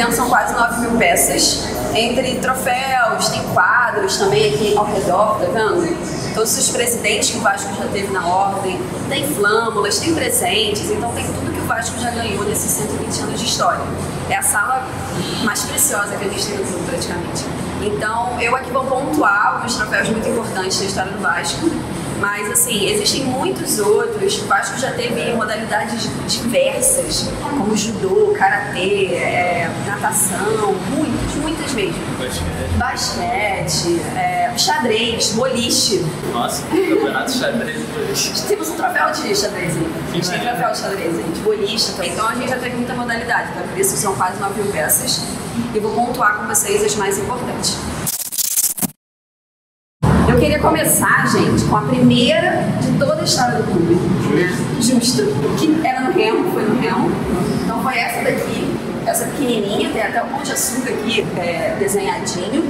vendo, são quase 9.000 peças, entre troféus, tem quadros também aqui ao redor, tá vendo? Todos os presidentes que o Vasco já teve na ordem, tem flâmulas, tem presentes, então tem tudo que o Vasco já ganhou nesses 120 anos de história. É a sala mais preciosa que a gente tem no clube, praticamente. Então, eu aqui vou pontuar alguns troféus muito importantes da história do Vasco. Mas, assim, existem muitos outros. O Vasco já teve modalidades diversas, como judô, karatê, natação, muitas mesmo. Basquete, xadrez, boliche. Nossa, campeonato de xadrez e boliche. Temos um troféu de xadrez aí. A gente tem troféu de xadrez aí, de boliche. Então a gente já teve muita modalidade, tá? Por isso são quase 9.000 peças. E vou pontuar com vocês as mais importantes. Eu queria começar, gente, com a primeira de toda a história do clube. Justo. Que era no Remo, foi no Remo. Então foi essa daqui, essa pequenininha, tem até o Pão de Açúcar aqui desenhadinho.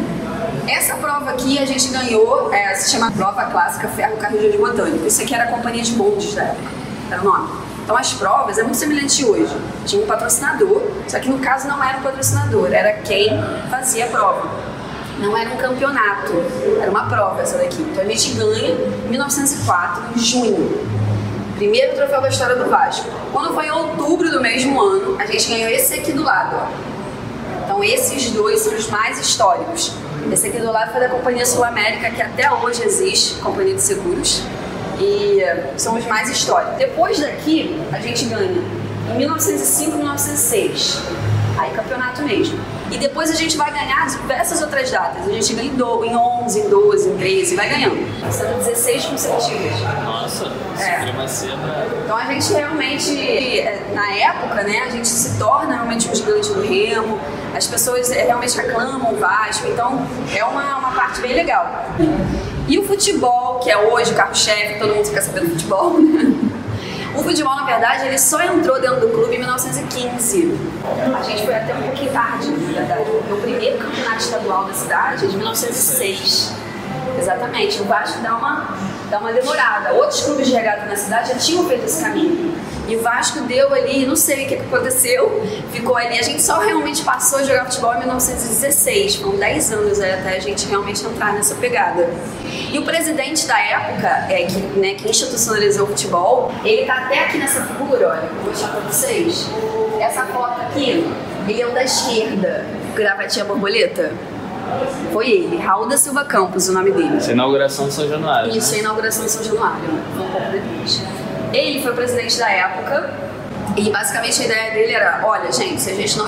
Essa prova aqui a gente ganhou, se chama Prova Clássica Ferro Carrilho Botânico. Isso aqui era a companhia de bondes da época, era o nome. Então as provas é muito semelhante hoje. Tinha um patrocinador, só que no caso não era o patrocinador, era quem fazia a prova. Não era um campeonato, era uma prova essa daqui. Então a gente ganha em 1904, em junho. Primeiro troféu da história do Vasco. Quando foi em outubro do mesmo ano, a gente ganhou esse aqui do lado, ó. Então esses dois são os mais históricos. Esse aqui do lado foi da Companhia Sul América, que até hoje existe, Companhia de Seguros. E são os mais históricos. Depois daqui, a gente ganha em 1905 e 1906. Aí campeonato mesmo. E depois a gente vai ganhar diversas outras datas. A gente ganha em 11, em 12, em 13, vai ganhando. Sendo 16 consecutivas. Nossa, supremacia. Então a gente realmente, na época, né, a gente se torna realmente um gigante do Remo. As pessoas realmente reclamam o Vasco. Então é uma parte bem legal. E o futebol, que é hoje o carro-chefe, todo mundo quer saber do futebol, né? O futebol, na verdade, ele só entrou dentro do clube em 1915. A gente foi até um pouquinho tarde, na verdade, porque o primeiro campeonato estadual da cidade é de 1906. Exatamente, o Vasco dá uma demorada. Outros clubes de regata na cidade já tinham feito esse caminho. E o Vasco deu ali, não sei o que aconteceu, ficou ali. A gente só realmente passou a jogar futebol em 1916. Foram 10 anos aí até a gente realmente entrar nessa pegada. E o presidente da época, que institucionalizou o futebol, ele tá até aqui nessa figura, olha, vou mostrar pra vocês. Essa foto aqui, ele é o da esquerda, gravatinha borboleta. Foi ele, Raul da Silva Campos, o nome dele. Essa é a inauguração de São Januário. Isso, né? a inauguração de São Januário, um pouco depois. Ele foi o presidente da época e basicamente a ideia dele era, olha gente, se a gente não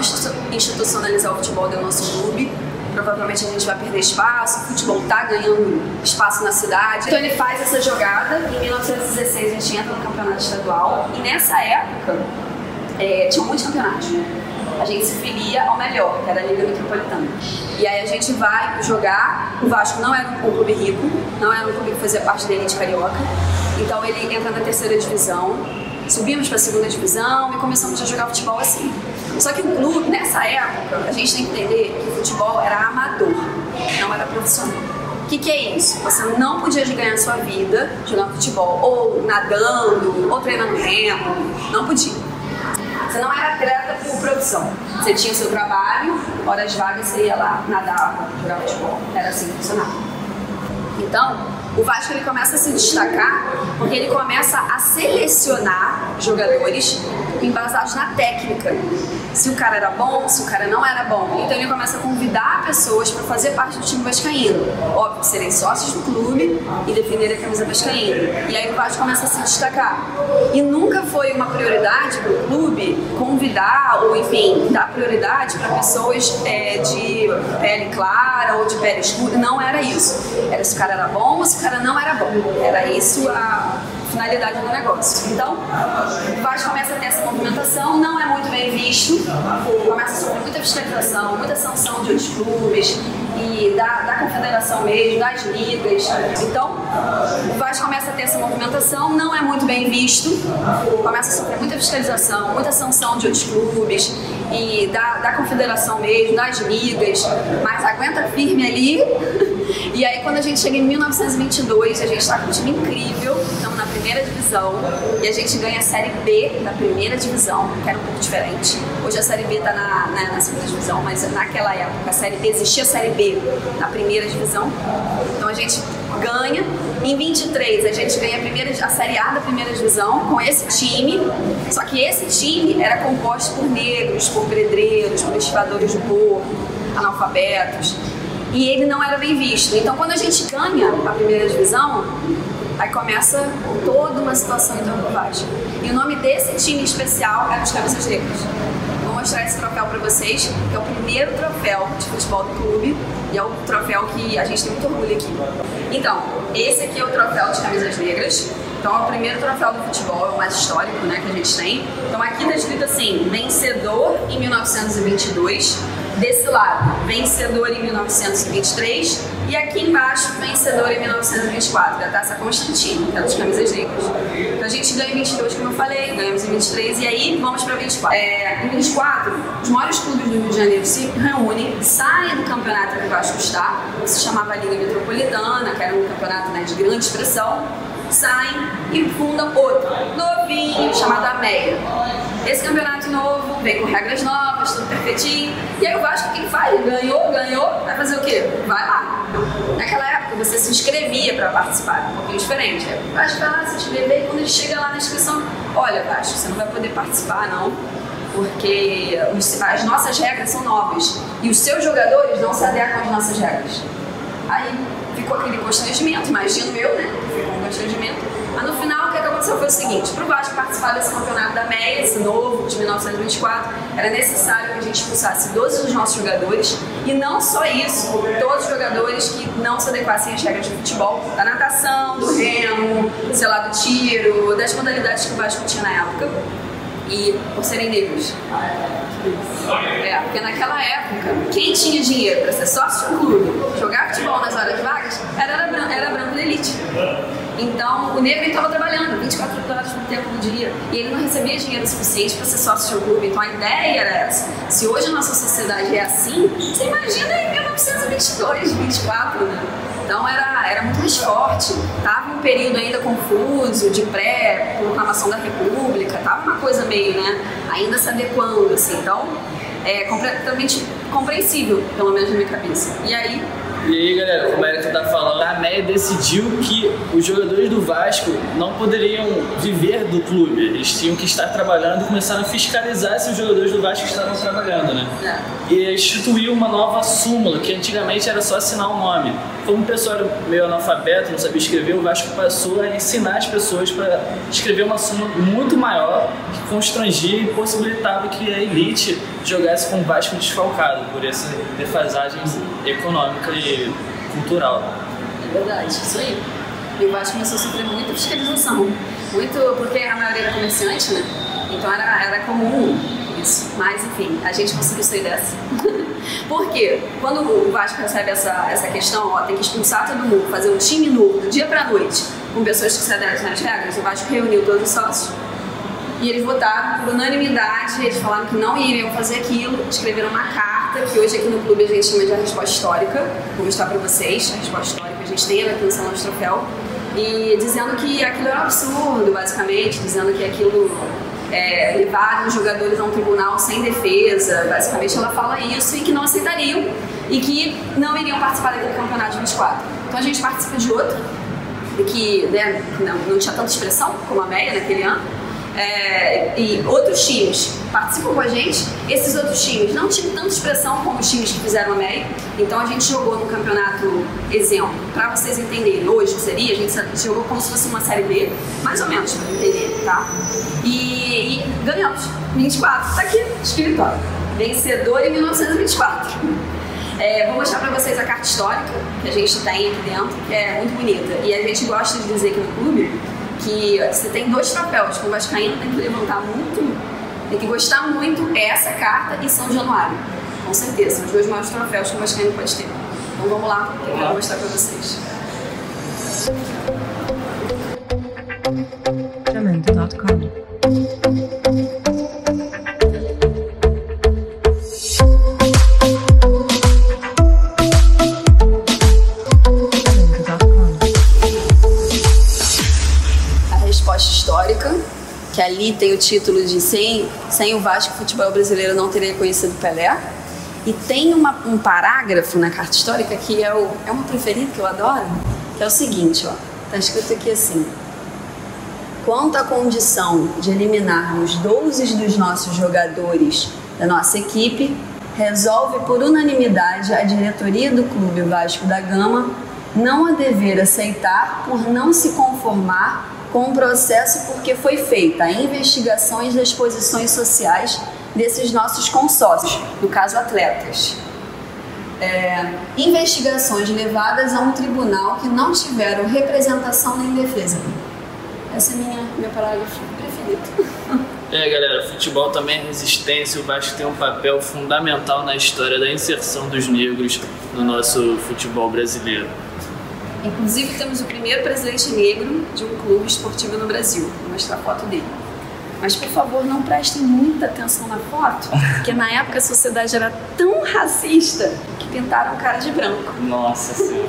institucionalizar o futebol do nosso clube, provavelmente a gente vai perder espaço, o futebol tá ganhando espaço na cidade. Então ele faz essa jogada, em 1916 a gente entra no campeonato estadual e nessa época tinha muitos campeonatos. A gente se filia ao melhor, que era a Liga Metropolitana. E aí a gente vai jogar, o Vasco não era um clube rico, não era um clube que fazia parte da elite carioca, então ele entra na terceira divisão, subimos para a segunda divisão e começamos a jogar futebol assim. Só que o clube, nessa época, a gente tem que entender que o futebol era amador, não era profissional. O que é isso? Você não podia ganhar sua vida jogando futebol, ou nadando, ou treinando remo, não podia. Você não era atleta por profissão. Você tinha o seu trabalho, horas vagas, você ia lá, nadava, jogava futebol. Era assim que funcionava. Então, o Vasco ele começa a se destacar porque ele começa a selecionar jogadores embasados na técnica. Se o cara era bom, se o cara não era bom. Então ele começa a convidar pessoas para fazer parte do time vascaíno. Óbvio, serem sócios do clube e defender a camisa vascaína. E aí o Vasco começa a se destacar. E nunca foi uma prioridade para o clube convidar ou, enfim, dar prioridade para pessoas de pele clara ou de pele escura. Não era isso. Era se o cara era bom ou se o cara não era bom. Era isso a finalidade do negócio. Então, o Vasco começa a ter essa movimentação, não é muito bem visto, começa a sofrer muita fiscalização, muita sanção de outros clubes e da confederação mesmo, das ligas. Então, o Vasco começa a ter essa movimentação, não é muito bem visto, começa a sofrer muita fiscalização, muita sanção de outros clubes e da confederação mesmo, das ligas, mas aguenta firme ali. E aí, quando a gente chega em 1922, a gente está com um time incrível, estamos na primeira divisão e a gente ganha a Série B da primeira divisão, que era um pouco diferente. Hoje a Série B está na segunda divisão, mas naquela época existia a Série B na primeira divisão. Então a gente ganha. Em 23 a gente ganha a Série A da primeira divisão com esse time, só que esse time era composto por negros, por pedreiros, por estivadores de porco, analfabetos, e ele não era bem visto. Então quando a gente ganha a primeira divisão, aí começa toda uma situação em torno do Vasco. E o nome desse time especial era os Camisas Negras. Vou mostrar esse troféu para vocês, que é o primeiro troféu de futebol do clube e é o troféu que a gente tem muito orgulho aqui. Então, esse aqui é o troféu de Camisas Negras. Então é o primeiro troféu do futebol, é o mais histórico, né, que a gente tem. Então aqui está escrito assim, vencedor em 1922. Desse lado, vencedor em 1923 e aqui embaixo, vencedor em 1924, da Taça Constantino, que é dos Camisas Negras. Então a gente ganha em 22, como eu falei, ganhamos em 23 e aí vamos para 24. Em 24, os maiores clubes do Rio de Janeiro se reúnem, saem do campeonato que o Vasco está, que se chamava Liga Metropolitana, que era um campeonato, né, de grande expressão, saem e fundam outro, novinho, chamado AMEA. Esse campeonato novo vem com regras novas, tudo perfeitinho. E aí o Vasco, o que faz? Ganhou, vai fazer o quê? Vai lá. Naquela época você se inscrevia para participar, um pouquinho diferente. O Vasco vai lá se inscrever e quando ele chega lá na inscrição, olha Vasco, você não vai poder participar não, porque as nossas regras são novas e os seus jogadores não se adequam às nossas regras. Aí ficou aquele constrangimento, imagino eu, né? Ficou um constrangimento. Mas no final o que aconteceu foi o seguinte, para o Vasco participar desse campeonato da MEIA, esse novo, de 1924, era necessário que a gente expulsasse 12 dos nossos jogadores e não só isso, todos os jogadores que não se adequassem às regras de futebol, da natação, do remo, sei lá, do tiro, das modalidades que o Vasco tinha na época. E por serem negros. Porque naquela época, quem tinha dinheiro para ser sócio de um clube, jogar futebol nas horas vagas, era branco da elite. Então, o negro estava trabalhando 24 horas por tempo do dia e ele não recebia dinheiro suficiente para ser sócio de um clube. Então, a ideia era essa. Se hoje a nossa sociedade é assim, você imagina em 1922, 24, né? Então era muito mais forte, estava um período ainda confuso, de pré-proclamação da República, estava uma coisa meio, né, ainda se adequando, assim, então é completamente compreensível, pelo menos na minha cabeça. E aí, galera, como era que tu tá falando, a MEIA decidiu que os jogadores do Vasco não poderiam viver do clube, eles tinham que estar trabalhando e começaram a fiscalizar se os jogadores do Vasco estavam trabalhando, né? E instituiu uma nova súmula, que antigamente era só assinar o nome. Como o pessoal era meio analfabeto, não sabia escrever, o Vasco passou a ensinar as pessoas para escrever uma súmula muito maior, que constrangia e possibilitava que a elite jogasse com o Vasco desfalcado por essa defasagem econômica e cultural. É verdade, isso aí. E o Vasco começou a sofrer muita fiscalização, porque a maioria era comerciante, né? Então era comum isso. Mas enfim, a gente conseguiu sair dessa. Por quê? Quando o Vasco recebe essa questão, tem que expulsar todo mundo, fazer um time novo, do dia pra noite, com pessoas que se adequam nas regras, o Vasco reuniu todos os sócios e eles votaram por unanimidade, eles falaram que não iriam fazer aquilo, escreveram uma carta, que hoje aqui no clube a gente chama de a resposta histórica, vou mostrar pra vocês, a resposta histórica, a gente tem ela aqui no Salão de Troféu, e dizendo que aquilo era um absurdo, basicamente, dizendo que aquilo levaram os jogadores a um tribunal sem defesa, basicamente ela fala isso, e que não aceitariam, e que não iriam participar daquele campeonato de 24. Então a gente participa de outro, que né, não tinha tanta expressão como a MEIA naquele ano, e outros times participam com a gente. Esses outros times não tinham tanta expressão como os times que fizeram a MEIA, então a gente jogou no campeonato, exemplo, para vocês entenderem, hoje que seria, a gente jogou como se fosse uma Série B, mais ou menos, para entender, tá? E ganhamos, 24, tá aqui escrito, ó, vencedor em 1924. Vou mostrar para vocês a carta histórica que a gente tem aqui dentro, que é muito bonita, e a gente gosta de dizer aqui no clube que você tem 2 troféus que o vascaíno tem que levantar muito, tem que gostar muito, é essa carta e São Januário, com certeza, são os 2 maiores troféus que o vascaíno pode ter. Então vamos lá, que eu quero mostrar para vocês. Jamendo.com que ali tem o título de sem o Vasco, o futebol brasileiro não teria conhecido Pelé. E tem um parágrafo na Carta Histórica que é uma preferida que eu adoro, que é o seguinte, ó, tá escrito aqui assim: quanto à condição de eliminarmos 12 dos nossos jogadores da nossa equipe, resolve por unanimidade a diretoria do Clube Vasco da Gama não a dever aceitar por não se conformar com o processo porque foi feita a investigações das posições sociais desses nossos consórcios, no caso atletas. Investigações levadas a um tribunal que não tiveram representação nem defesa. Essa é meu parágrafo preferido. Galera, futebol também é resistência. O Vasco tem um papel fundamental na história da inserção dos negros no nosso futebol brasileiro. Inclusive temos o primeiro presidente negro de um clube esportivo no Brasil. Vou mostrar a foto dele. Mas, por favor, não prestem muita atenção na foto, porque na época a sociedade era tão racista que pintaram o cara de branco. Nossa Senhora.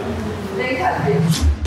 Vem cá ver.